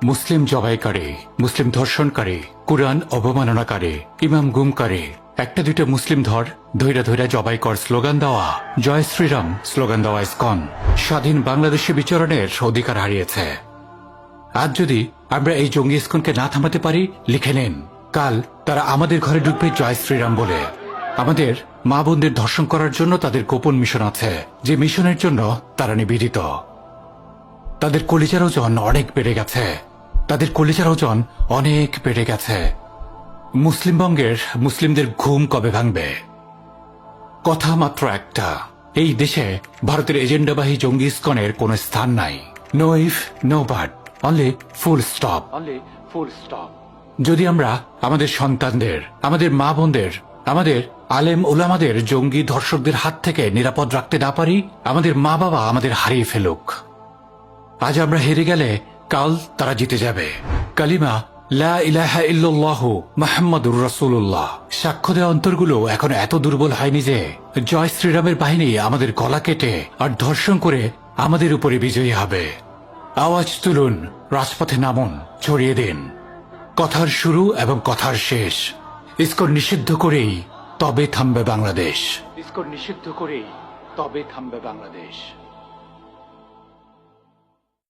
মুসলিম জবাই করে, মুসলিম ধর্ষণ করে, কুরআন অবমাননা করে, ইমাম গুম করে, একটা দুইটা মুসলিম ধৈরা ধৈরা জবাই কর স্লোগান দেওয়া, জয় শ্রীরাম স্লোগান দেওয়া ইসকন স্বাধীন বাংলাদেশে বিচরণের অধিকার হারিয়েছে। আজ যদি আমরা এই জঙ্গি ইসকনকে না থামাতে পারি, লিখে নেন, কাল তারা আমাদের ঘরে ঢুকবে জয় শ্রীরাম বলে। আমাদের মা বোনদের ধর্ষণ করার জন্য তাদের গোপন মিশন আছে, যে মিশনের জন্য তারা নিবেদিত। তাদের কলিজার ওজন অনেক বেড়ে গেছে, তাদের কলিজার ওজন অনেক বেড়ে গেছে। মুসলিমবঙ্গের মুসলিমদের ঘুম কবে ভাঙবে? কথা মাত্র একটা, এই দেশে ভারতের এজেন্ডাবাহী জঙ্গি ইসকনের কোনো স্থান নাই। No if no but, only full stop. যদি আমরা আমাদের সন্তানদের, আমাদের মা বোনদের, আমাদের আলেম ওলামাদের জঙ্গি ধর্ষকদের হাত থেকে নিরাপদ রাখতে না পারি, আমাদের মা বাবা আমাদের হারিয়ে ফেলুক। আজ আমরা হেরে গেলে কাল তারা জিতে যাবে। কালিমা লা ইলাহা ইল্লাল্লাহু মুহাম্মাদুর রাসূলুল্লাহ সাক্ষ্য দেওয়া অন্তরগুলো এখন এত দুর্বল হয়নি যে জয় শ্রীরামের বাহিনী আমাদের গলা কেটে আর ধর্ষণ করে আমাদের উপরে বিজয়ী হবে। আওয়াজ তুলুন, রাজপথে নামুন, ছড়িয়ে দিন। কথার শুরু এবং কথার শেষ ইসকন নিষিদ্ধ করেই তবে থামবে বাংলাদেশ। ইসকন নিষিদ্ধ করেই তবে থামবে বাংলাদেশ।